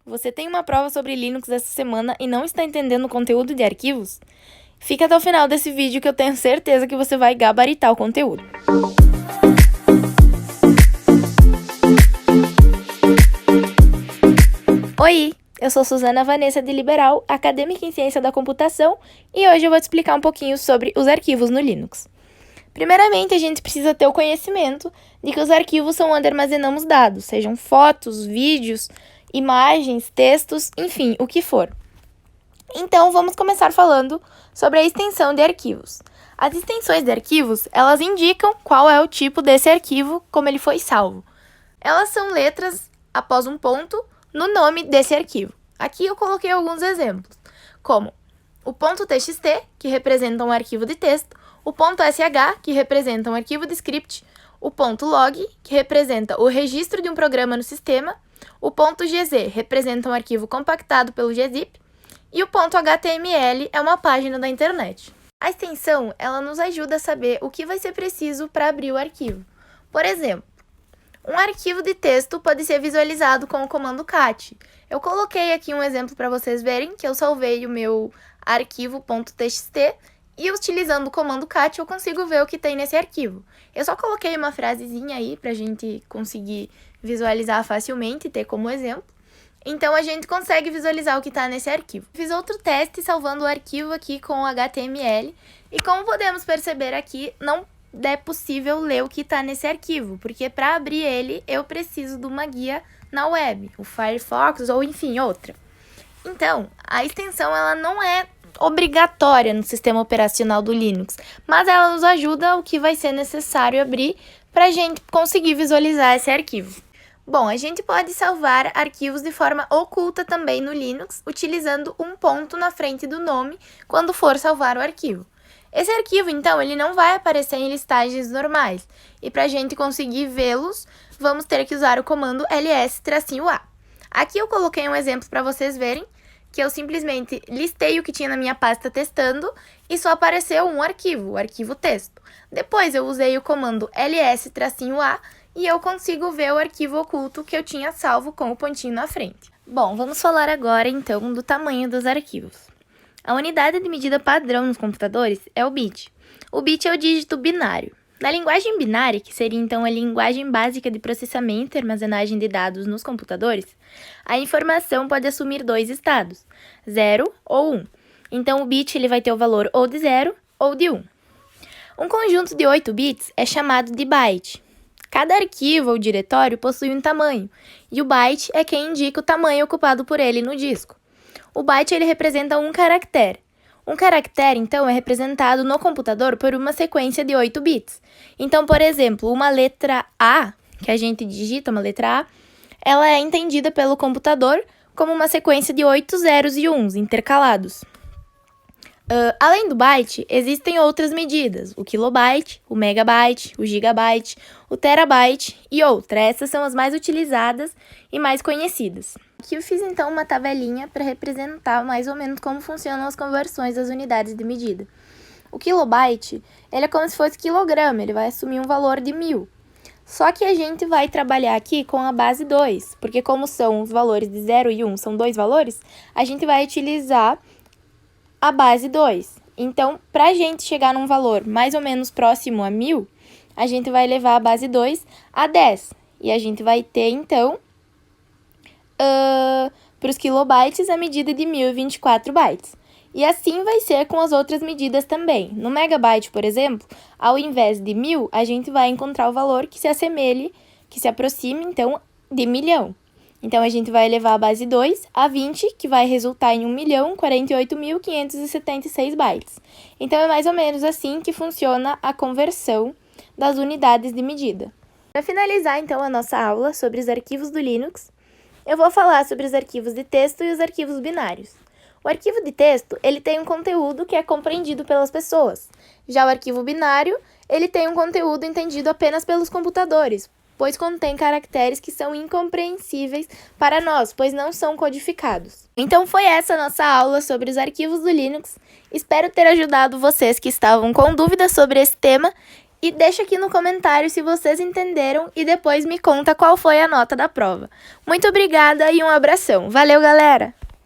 Você tem uma prova sobre Linux essa semana e não está entendendo o conteúdo de arquivos? Fica até o final desse vídeo que eu tenho certeza que você vai gabaritar o conteúdo. Oi, eu sou Suzana Vanessa de Liberal, acadêmica em Ciência da Computação, e hoje eu vou te explicar um pouquinho sobre os arquivos no Linux. Primeiramente, a gente precisa ter o conhecimento de que os arquivos são onde armazenamos dados, sejam fotos, vídeos, imagens, textos, enfim, o que for. Então, vamos começar falando sobre a extensão de arquivos. As extensões de arquivos, elas indicam qual é o tipo desse arquivo, como ele foi salvo. Elas são letras após um ponto no nome desse arquivo. Aqui eu coloquei alguns exemplos, como o ponto .txt, que representa um arquivo de texto, o ponto .sh, que representa um arquivo de script, o ponto .log, que representa o registro de um programa no sistema, o ponto .gz representa um arquivo compactado pelo gzip, e o ponto .html é uma página da internet. A extensão, ela nos ajuda a saber o que vai ser preciso para abrir o arquivo. Por exemplo, um arquivo de texto pode ser visualizado com o comando cat. Eu coloquei aqui um exemplo para vocês verem que eu salvei o meu arquivo .txt e utilizando o comando cat eu consigo ver o que tem nesse arquivo. Eu só coloquei uma frasezinha aí para a gente conseguir visualizar facilmente e ter como exemplo. Então, a gente consegue visualizar o que está nesse arquivo. Fiz outro teste salvando o arquivo aqui com o HTML e como podemos perceber aqui, não é possível ler o que está nesse arquivo, porque para abrir ele eu preciso de uma guia na web, o Firefox ou enfim, outra. Então, a extensão ela não é obrigatória no sistema operacional do Linux, mas ela nos ajuda o que vai ser necessário abrir para a gente conseguir visualizar esse arquivo. Bom, a gente pode salvar arquivos de forma oculta também no Linux, utilizando um ponto na frente do nome quando for salvar o arquivo. Esse arquivo, então, ele não vai aparecer em listagens normais, e para a gente conseguir vê-los, vamos ter que usar o comando ls-a. Aqui eu coloquei um exemplo para vocês verem, que eu simplesmente listei o que tinha na minha pasta testando e só apareceu um arquivo, o arquivo texto. Depois eu usei o comando ls-a e eu consigo ver o arquivo oculto que eu tinha salvo com o pontinho na frente. Bom, vamos falar agora então do tamanho dos arquivos. A unidade de medida padrão nos computadores é o bit. O bit é o dígito binário. Na linguagem binária, que seria então a linguagem básica de processamento e armazenagem de dados nos computadores, a informação pode assumir dois estados, 0 ou 1. Então o bit ele vai ter o valor ou de 0 ou de 1. Um conjunto de 8 bits é chamado de byte. Cada arquivo ou diretório possui um tamanho, e o byte é quem indica o tamanho ocupado por ele no disco. O byte ele representa um caractere. Um caractere, então, é representado no computador por uma sequência de 8 bits. Então, por exemplo, uma letra A, que a gente digita, uma letra A, ela é entendida pelo computador como uma sequência de 8 zeros e 1s intercalados. Além do byte, existem outras medidas, o kilobyte, o megabyte, o gigabyte, o terabyte e outras. Essas são as mais utilizadas e mais conhecidas. Aqui eu fiz então uma tabelinha para representar mais ou menos como funcionam as conversões das unidades de medida. O kilobyte, ele é como se fosse quilograma, ele vai assumir um valor de 1000. Só que a gente vai trabalhar aqui com a base 2, porque como são os valores de 0 e 1, são dois valores, a gente vai utilizar a base 2. Então, para a gente chegar num valor mais ou menos próximo a 1000, a gente vai levar a base 2 a 10. E a gente vai ter, então, para os kilobytes, a medida de 1024 bytes. E assim vai ser com as outras medidas também. No megabyte, por exemplo, ao invés de 1000, a gente vai encontrar o valor que se assemelhe, que se aproxime, então, de 1.000.000. Então, a gente vai levar a base 2 a 20, que vai resultar em 1.048.576 bytes. Então, é mais ou menos assim que funciona a conversão das unidades de medida. Para finalizar, então, a nossa aula sobre os arquivos do Linux, eu vou falar sobre os arquivos de texto e os arquivos binários. O arquivo de texto, ele tem um conteúdo que é compreendido pelas pessoas. Já o arquivo binário, ele tem um conteúdo entendido apenas pelos computadores, pois contém caracteres que são incompreensíveis para nós, pois não são codificados. Então foi essa a nossa aula sobre os arquivos do Linux. Espero ter ajudado vocês que estavam com dúvidas sobre esse tema E deixa aqui no comentário se vocês entenderam e depois me conta qual foi a nota da prova. Muito obrigada e um abração. Valeu, galera!